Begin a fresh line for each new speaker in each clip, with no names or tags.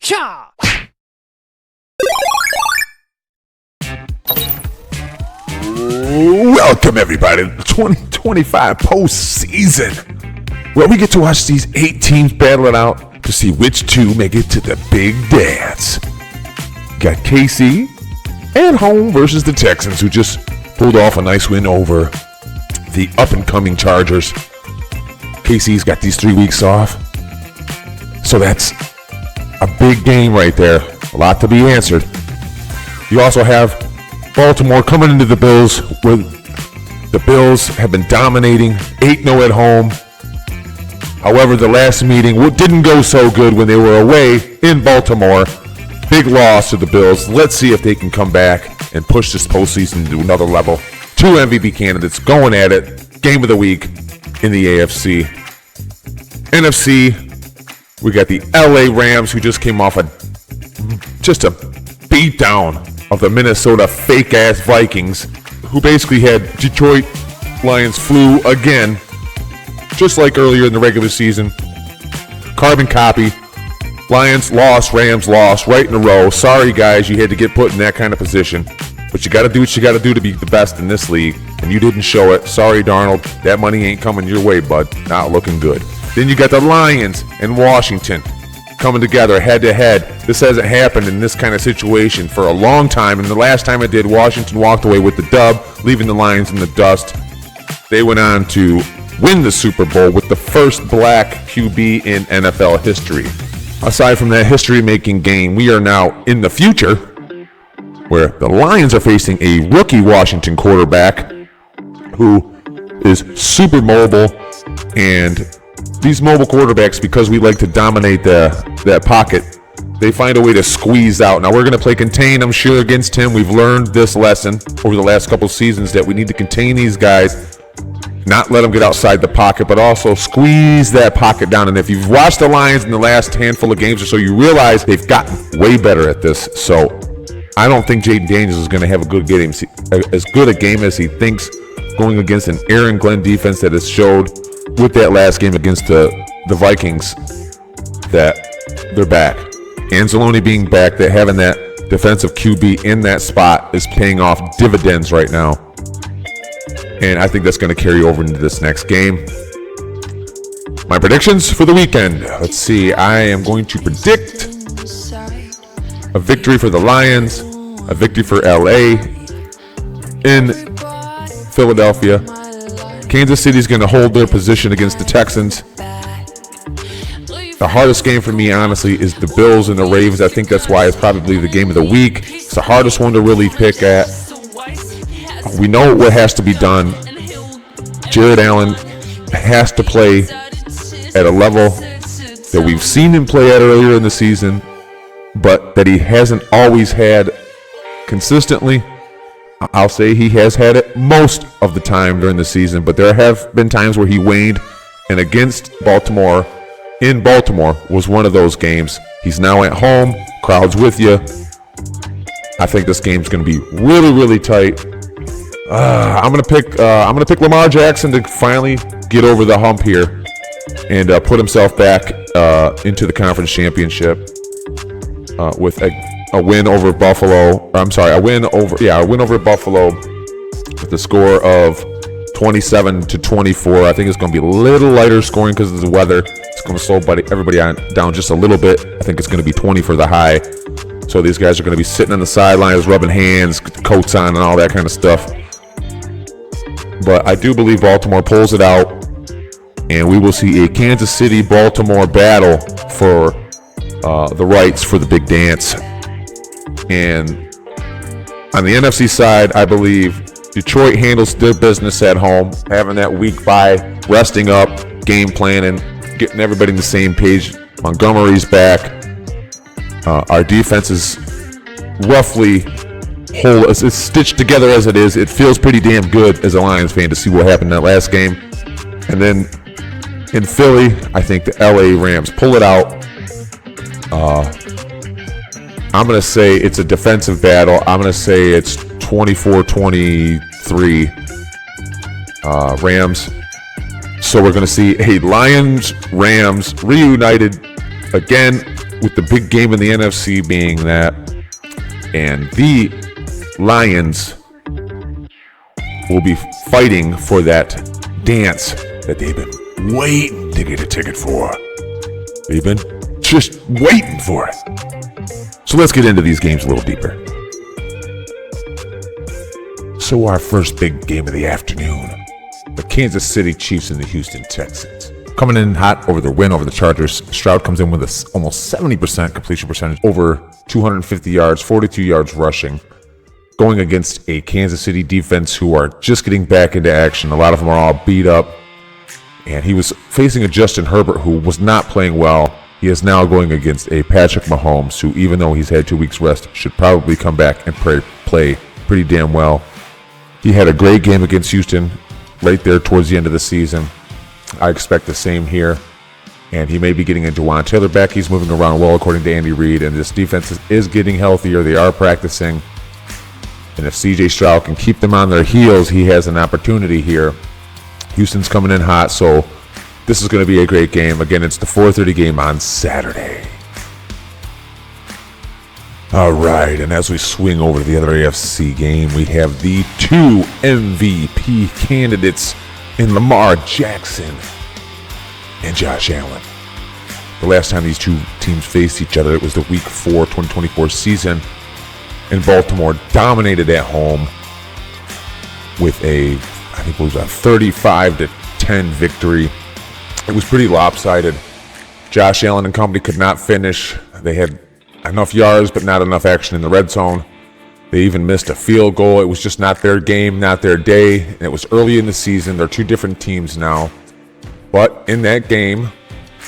Cha!
Welcome, everybody, to the 2025 postseason, where we get to watch these 8 teams battle it out to see which 2 make it to the big dance. Got KC at home versus the Texans, who just pulled off a nice win over the up-and-coming Chargers. KC's got these 3 weeks off, so that's a big game right there. A lot to be answered. You also have Baltimore coming into the Bills, where the Bills have been dominating, 8-0 at home. However, the last meeting didn't go so good when they were away in Baltimore. Big loss to the Bills. Let's see if they can come back and push this postseason to another level. 2 MVP candidates going at it. Game of the week in the AFC. NFC, we got the LA Rams, who just came off just a beatdown of the Minnesota fake-ass Vikings, who basically had Detroit Lions flu again, just like earlier in the regular season. Carbon copy. Lions lost, Rams lost, right in a row. Sorry, guys, you had to get put in that kind of position. But you got to do what you got to do to be the best in this league, and you didn't show it. Sorry, Darnold. That money ain't coming your way, bud. Not looking good. Then you got the Lions and Washington coming together head-to-head. This hasn't happened in this kind of situation for a long time, and the last time it did, Washington walked away with the dub, leaving the Lions in the dust. They went on to win the Super Bowl with the first black QB in NFL history. Aside from that history-making game, we are now in the future, where the Lions are facing a rookie Washington quarterback who is super mobile, and these mobile quarterbacks, because we like to dominate that pocket, they find a way to squeeze out. Now, we're going to play contain, I'm sure, against him. We've learned this lesson over the last couple seasons that we need to contain these guys, not let them get outside the pocket, but also squeeze that pocket down. And if you've watched the Lions in the last handful of games or so, you realize they've gotten way better at this. So I don't think Jaden Daniels is going to have as good a game as he thinks, going against an Aaron Glenn defense that has showed with that last game against the Vikings that they're back. Anzalone being back, that having that defensive QB in that spot is paying off dividends right now. And I think that's going to carry over into this next game. My predictions for the weekend. Let's see. I am going to predict a victory for the Lions, a victory for LA in Philadelphia. Kansas City's going to hold their position against the Texans. The hardest game for me, honestly, is the Bills and the Ravens. I think that's why it's probably the game of the week. It's the hardest one to really pick at. We know what has to be done. Jared Allen has to play at a level that we've seen him play at earlier in the season, but that he hasn't always had consistently. I'll say he has had it most of the time during the season, but there have been times where he waned, and against Baltimore, in Baltimore, was one of those games. He's now at home, crowd's with you. I think this game's going to be really, really tight. I'm gonna pick Lamar Jackson to finally get over the hump here and put himself back into the conference championship with a win over Buffalo. A win over Buffalo with the score of 27-24. I think it's going to be a little lighter scoring because of the weather. It's going to slow everybody down just a little bit. I think it's going to be 20 for the high. So these guys are going to be sitting on the sidelines, rubbing hands, coats on, and all that kind of stuff. But I do believe Baltimore pulls it out, and we will see a Kansas City-Baltimore battle for the rights for the big dance. And on the NFC side, I believe Detroit handles their business at home, having that week bye, resting up, game planning, getting everybody on the same page. Montgomery's back. Our defense is roughly whole. It's stitched together as it is. It feels pretty damn good as a Lions fan to see what happened in that last game. And then in Philly, I think the LA Rams pull it out. I'm going to say it's a defensive battle. I'm going to say it's 24-23 Rams. So we're going to see a Lions-Rams reunited again with the big game in the NFC being that, and the Lions will be fighting for that dance that they've been waiting to get a ticket for. They've been just waiting for it. So let's get into these games a little deeper. So our first big game of the afternoon, the Kansas City Chiefs and the Houston Texans. Coming in hot over their win over the Chargers, Stroud comes in with almost 70% completion percentage, over 250 yards, 42 yards rushing, going against a Kansas City defense who are just getting back into action. A lot of them are all beat up, and he was facing a Justin Herbert who was not playing well. He is now going against a Patrick Mahomes who, even though he's had 2 weeks rest, should probably come back and play pretty damn well. He had a great game against Houston right there towards the end of the season. I expect the same here. And he may be getting a Jawan Taylor back. He's moving around well, according to Andy Reid. And this defense is getting healthier. They are practicing. And if C.J. Stroud can keep them on their heels, he has an opportunity here. Houston's coming in hot, so this is going to be a great game. Again, it's the 4:30 game on Saturday. All right, and as we swing over to the other AFC game, we have the 2 MVP candidates in Lamar Jackson and Josh Allen. The last time these two teams faced each other, it was the Week 4 2024 season, and Baltimore dominated at home with a 35-10 victory. It was pretty lopsided. Josh Allen and company could not finish. They had enough yards, but not enough action in the red zone. They even missed a field goal. It was just not their game, not their day. And it was early in the season. They're two different teams now. But in that game,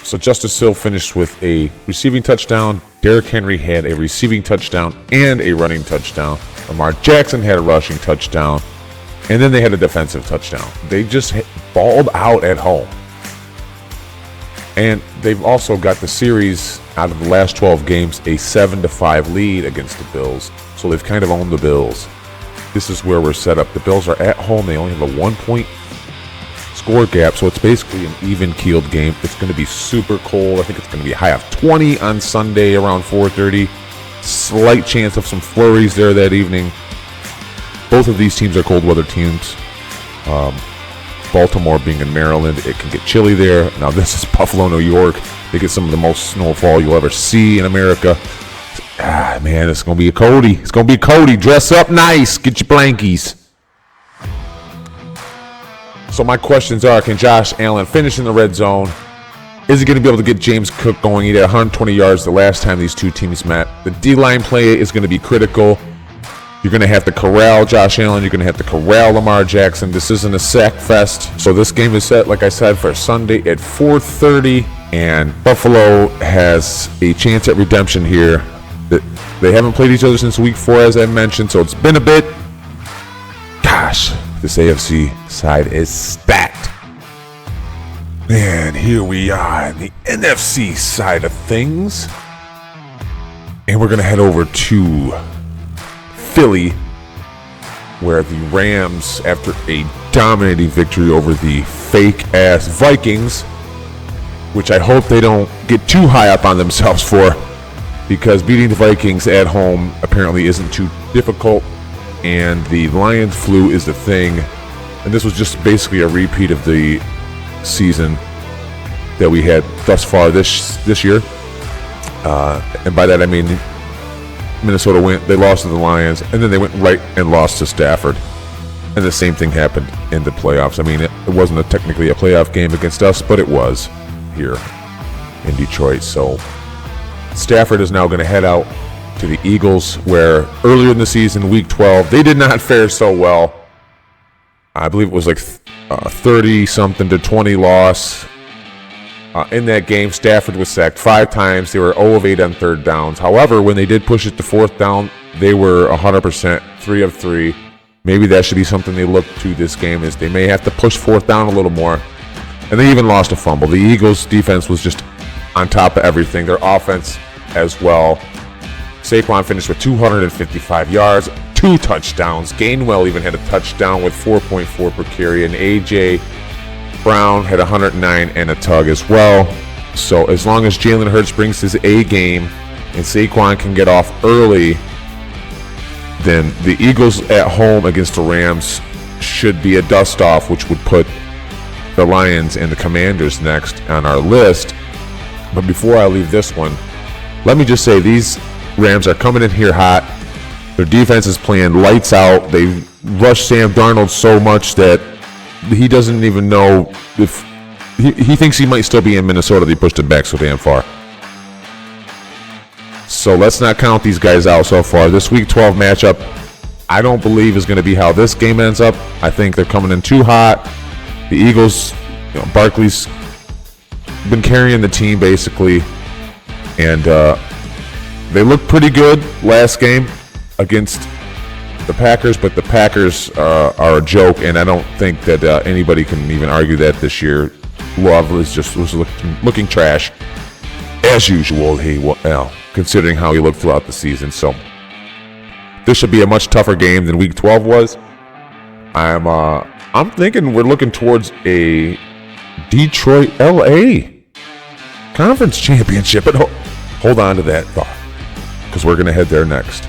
so Justice Hill finished with a receiving touchdown. Derrick Henry had a receiving touchdown and a running touchdown. Lamar Jackson had a rushing touchdown. And then they had a defensive touchdown. They just balled out at home. And they've also got the series out of the last 12 games, a 7-5 lead against the Bills. So they've kind of owned the Bills. This is where we're set up. The Bills are at home. They only have a 1-point score gap, so it's basically an even-keeled game. It's going to be super cold. I think it's going to be a high of 20 on Sunday around 4:30. Slight chance of some flurries there that evening. Both of these teams are cold weather teams. Baltimore being in Maryland, it can get chilly there. Now this is Buffalo, New York. They get some of the most snowfall you'll ever see in America. Man, it's going to be a Cody. It's going to be Cody. Dress up nice. Get your blankies. So my questions are, can Josh Allen finish in the red zone? Is he going to be able to get James Cook going? He had 120 yards the last time these two teams met. The D-line play is going to be critical. You're going to have to corral Josh Allen. You're going to have to corral Lamar Jackson. This isn't a sack fest. So this game is set, like I said, for Sunday at 4:30. And Buffalo has a chance at redemption here. They haven't played each other since Week 4, as I mentioned. So it's been a bit. Gosh, this AFC side is stacked. And here we are in the NFC side of things. And we're going to head over to Philly, where the Rams, after a dominating victory over the fake-ass Vikings, which I hope they don't get too high up on themselves for, because beating the Vikings at home apparently isn't too difficult, and the Lions flu is the thing. And this was just basically a repeat of the season that we had thus far this year. And by that I mean Minnesota they lost to the Lions, and then they went right and lost to Stafford. And the same thing happened in the playoffs. I mean, it wasn't technically a playoff game against us, but it was here in Detroit. So Stafford is now going to head out to the Eagles, where earlier in the season, Week 12, they did not fare so well. I believe it was like 30-something to 20 loss. In that game, Stafford was sacked 5 times. They were 0 of 8 on third downs. However, when they did push it to fourth down, they were 100%, 3 of 3. Maybe that should be something they look to this game, is they may have to push fourth down a little more. And they even lost a fumble. The Eagles' defense was just on top of everything. Their offense as well. Saquon finished with 255 yards, 2 touchdowns. Gainwell even had a touchdown with 4.4 per carry. And A.J. Brown had 109 and a tug as well. So as long as Jalen Hurts brings his A game and Saquon can get off early, then the Eagles at home against the Rams should be a dust-off, which would put the Lions and the Commanders next on our list. But before I leave this one, let me just say these Rams are coming in here hot. Their defense is playing lights out. They rush Sam Darnold so much that he doesn't even know if he thinks he might still be in Minnesota. They pushed him back so damn far. So let's not count these guys out so far. This Week 12 matchup, I don't believe is going to be how this game ends up. I think they're coming in too hot. The Eagles, Barkley's been carrying the team basically, and they looked pretty good last game against the Packers, but the Packers are a joke, and I don't think that anybody can even argue that this year. Love was looking trash as usual. Considering how he looked throughout the season, so this should be a much tougher game than Week 12 was. I'm thinking we're looking towards a Detroit LA conference championship, but hold on to that thought, because we're going to head there next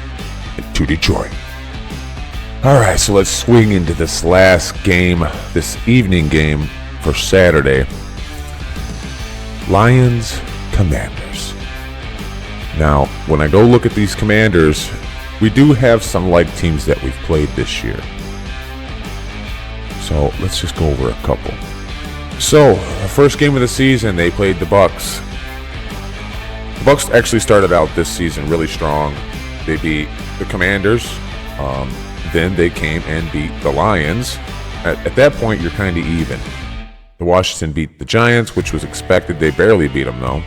to Detroit. All right, so let's swing into this last game, this evening game for Saturday. Lions Commanders. Now, when I go look at these Commanders, we do have some like teams that we've played this year. So let's just go over a couple. So, the first game of the season, they played the Bucs. The Bucs actually started out this season really strong. They beat the Commanders. Then they came and beat the Lions. At that point, you're kind of even. The Washington beat the Giants, which was expected. They barely beat them, though.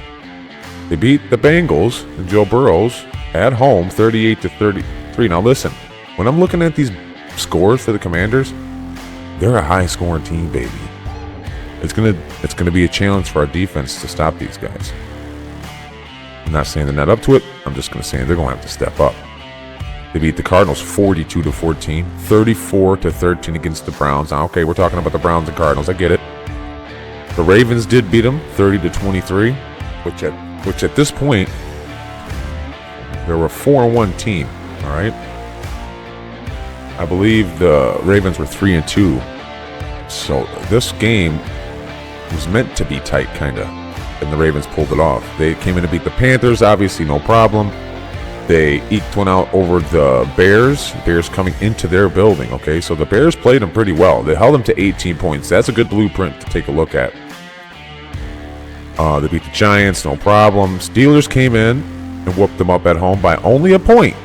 They beat the Bengals and Joe Burrows at home, 38-33. Now listen, when I'm looking at these scores for the Commanders, they're a high-scoring team, baby. It's gonna be a challenge for our defense to stop these guys. I'm not saying they're not up to it. I'm just gonna say they're gonna have to step up. They beat the Cardinals 42-14, 34-13 against the Browns. Now, okay, we're talking about the Browns and Cardinals. I get it. The Ravens did beat them 30-23, which at this point, they were a 4-1 team, all right? I believe the Ravens were 3-2. So this game was meant to be tight, kind of, and the Ravens pulled it off. They came in to beat the Panthers, obviously no problem. They eked one out over the Bears. Bears coming into their building, okay? So the Bears played them pretty well. They held them to 18 points. That's a good blueprint to take a look at. They beat the Giants, no problem. Steelers came in and whooped them up at home by only a point.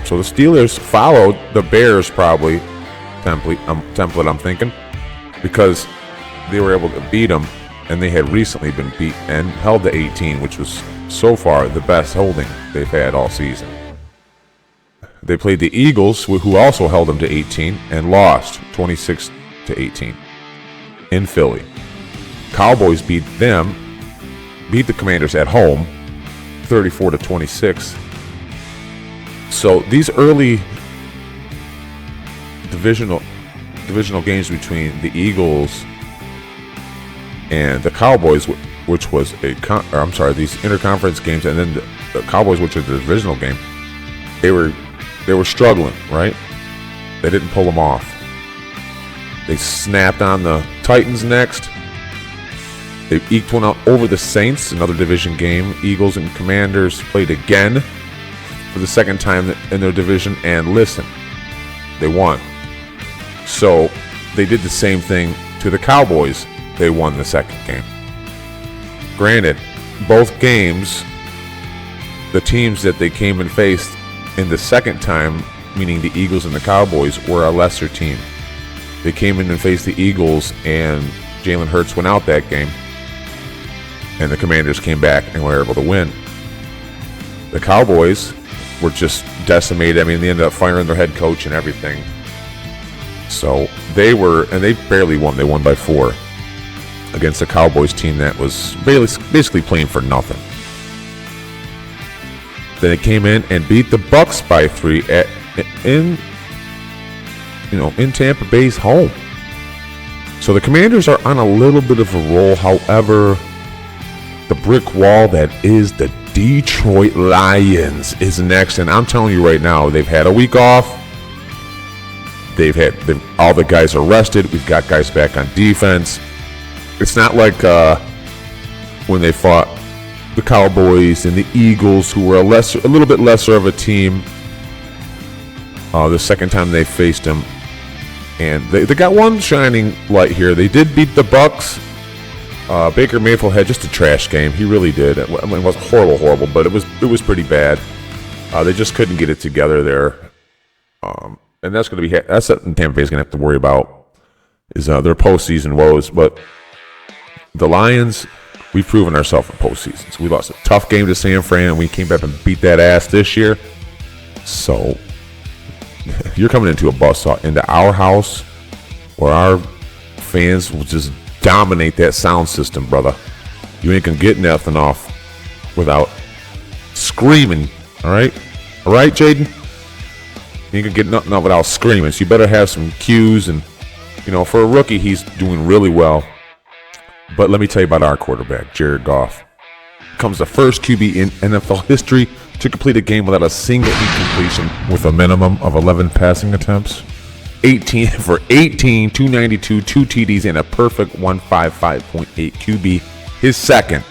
So the Steelers followed the Bears probably template, I'm thinking, because they were able to beat them, and they had recently been beat and held to 18, which was so far the best holding they've had all season. They played the Eagles, who also held them to 18 and lost 26-18 in Philly. Cowboys beat the Commanders at home 34-26. So these early divisional games between the Eagles and the Cowboys, which was these interconference games, and then the Cowboys, which is the divisional game, they were struggling, right? They didn't pull them off. They snapped on the Titans next. They eked one out over the Saints, another division game. Eagles and Commanders played again for the second time in their division, and listen, they won. So they did the same thing to the Cowboys. They won the second game. Granted, both games, the teams that they came and faced in the second time, meaning the Eagles and the Cowboys, were a lesser team. They came in and faced the Eagles, and Jalen Hurts went out that game, and the Commanders came back and were able to win. The Cowboys were just decimated. I mean, they ended up firing their head coach and everything. So they barely won. They won by 4 against a Cowboys team that was basically playing for nothing. Then it came in and beat the Bucs by 3 in Tampa Bay's home. So the Commanders are on a little bit of a roll. However, The brick wall that is the Detroit Lions is next, and I'm telling you right now, they've had a week off. All the guys are rested. We've got guys back on defense. It's not like when they fought the Cowboys and the Eagles, who were a little bit lesser of a team. The second time they faced them, and they got one shining light here. They did beat the Bucks. Baker Mayfield had just a trash game. He really did. It wasn't horrible, but it was pretty bad. They just couldn't get it together there. And that's something Tampa Bay's gonna have to worry about is their postseason woes. But the Lions, we've proven ourselves in postseasons. We lost a tough game to San Fran, and we came back and beat that ass this year. So you're coming into a buzzsaw into our house where our fans will just dominate that sound system, brother. You ain't gonna get nothing off without screaming. All right, Jaden. You ain't gonna get nothing off without screaming. So you better have some cues, and for a rookie, he's doing really well. But let me tell you about our quarterback, Jared Goff. Becomes the first QB in NFL history to complete a game without a single incompletion with a minimum of 11 passing attempts. 18 for 18, 292, 2 TDs, and a perfect 155.8 QB. His second,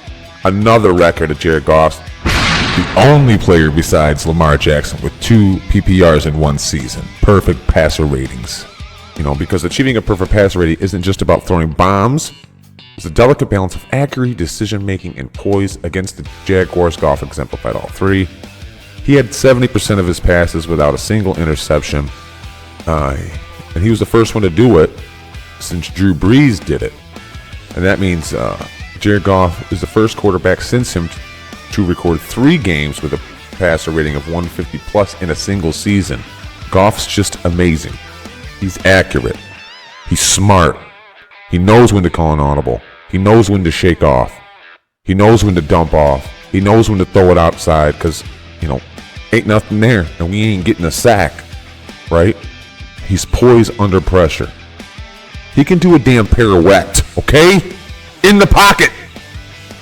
another record of Jared Goff's. The only player besides Lamar Jackson with 2 PPRs in one season. Perfect passer ratings. Because achieving a perfect passer rating isn't just about throwing bombs. It's a delicate balance of accuracy, decision-making, and poise. Against the Jaguars, Goff exemplified all three. He had 70% of his passes without a single interception. And he was the first one to do it since Drew Brees did it. And that means Jared Goff is the first quarterback since him to record 3 games with a passer rating of 150 plus in a single season. Goff's just amazing. He's accurate. He's smart. He knows when to call an audible. He knows when to shake off. He knows when to dump off. He knows when to throw it outside because, ain't nothing there and we ain't getting a sack, right? He's poised under pressure. He can do a damn pirouette, okay? In the pocket.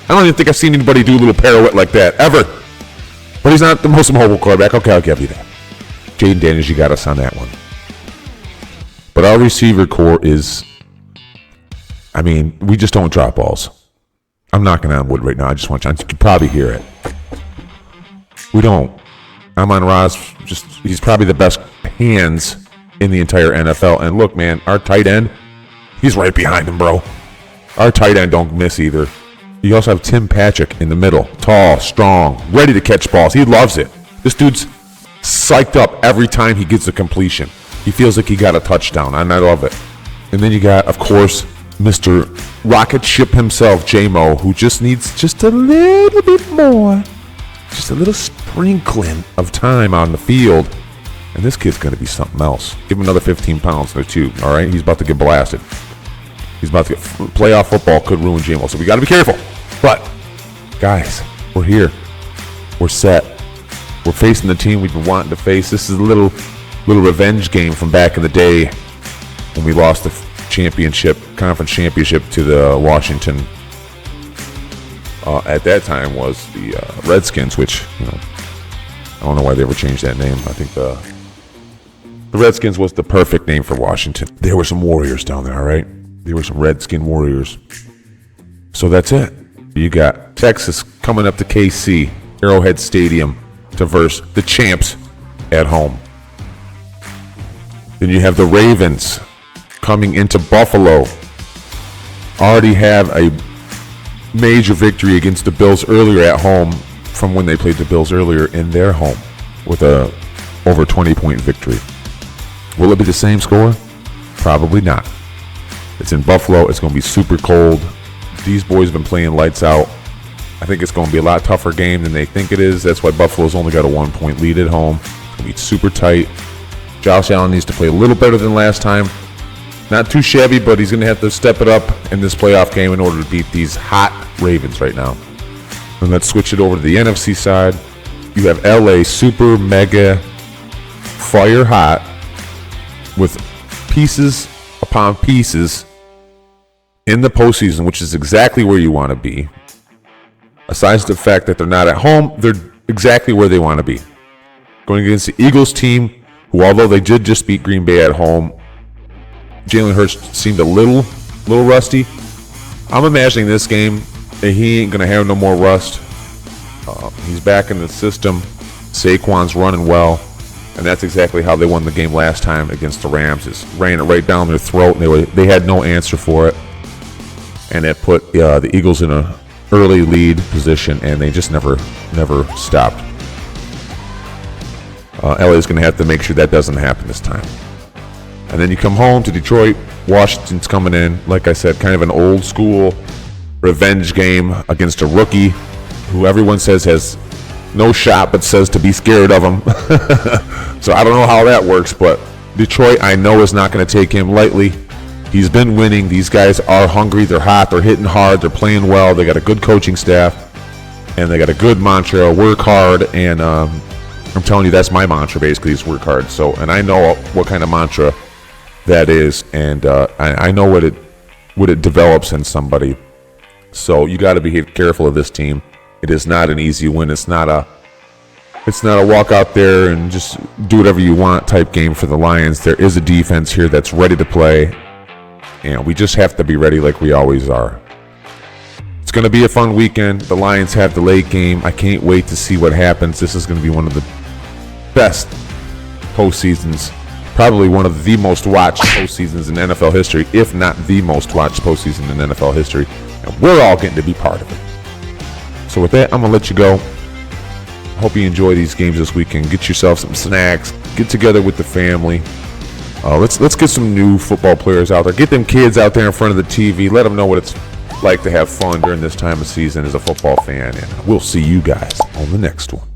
I don't even think I've seen anybody do a little pirouette like that, ever. But he's not the most mobile quarterback. Okay, I'll give you that. Jaden Daniels, you got us on that one. But our receiver core is, we just don't drop balls. I'm knocking on wood right now. I just want you can probably hear it. We don't. Amon-Ra's he's probably the best hands in the entire NFL. And look, man, our tight end, he's right behind him, bro. Our tight end don't miss either. You also have Tim Patrick in the middle. Tall, strong, ready to catch balls. He loves it. This dude's psyched up every time he gets a completion. He feels like he got a touchdown, and I love it. And then you got, of course, Mr. Rocket Ship himself, J-Mo, who just needs just a little bit more. Just a little sprinkling of time on the field. And this kid's going to be something else. Give him another 15 pounds there, too. All right? He's about to get blasted. He's about to get... Playoff football could ruin J-Mo, so we got to be careful. But, guys, we're here. We're set. We're facing the team we've been wanting to face. This is a little revenge game from back in the day when we lost the conference championship to the Washington. At that time was the Redskins, which, I don't know why they ever changed that name. I think the Redskins was the perfect name for Washington. There were some Warriors down there, all right? There were some Redskin Warriors. So that's it. You got Texas coming up to KC, Arrowhead Stadium, to verse the champs at home. Then you have the Ravens coming into Buffalo. Already have a major victory against the Bills earlier at home from when they played the Bills earlier in their home with a over 20-point victory. Will it be the same score? Probably not. It's in Buffalo. It's going to be super cold. These boys have been playing lights out. I think it's going to be a lot tougher game than they think it is. That's why Buffalo's only got a 1-point lead at home. It's going to be super tight. Josh Allen needs to play a little better than last time. Not too shabby, but he's going to have to step it up in this playoff game in order to beat these hot Ravens right now. And let's switch it over to the NFC side. You have LA super mega fire hot with pieces upon pieces in the postseason, which is exactly where you want to be. Aside from the fact that they're not at home, they're exactly where they want to be. Going against the Eagles team, who although they did just beat Green Bay at home, Jalen Hurts seemed a little rusty. I'm imagining this game that he ain't going to have no more rust. He's back in the system. Saquon's running well. And that's exactly how they won the game last time against the Rams. Just ran it right down their throat, and they had no answer for it. And it put the Eagles in an early lead position, and they just never stopped. LA's going to have to make sure that doesn't happen this time. And then you come home to Detroit. Washington's coming in, like I said, kind of an old school revenge game against a rookie who everyone says has no shot but says to be scared of him. So I don't know how that works, but Detroit I know is not going to take him lightly. He's been winning. These guys are hungry. They're hot. They're hitting hard. They're playing well. They got a good coaching staff, and they got a good mantra, work hard. And I'm telling you, that's my mantra basically, is work hard. So, and I know what kind of mantra that is, and I know what it develops in somebody. So you got to be careful of this team. It is not an easy win. It's not a walk out there and just do whatever you want type game for the Lions. There is a defense here that's ready to play, and we just have to be ready like we always are. It's going to be a fun weekend. The Lions have the late game. I can't wait to see what happens. This is going to be one of the best postseasons, probably one of the most watched postseasons in NFL history, if not the most watched postseason in NFL history, and we're all getting to be part of it. So with that, I'm going to let you go. Hope you enjoy these games this weekend. Get yourself some snacks. Get together with the family. Let's get some new football players out there. Get them kids out there in front of the TV. Let them know what it's like to have fun during this time of season as a football fan. And we'll see you guys on the next one.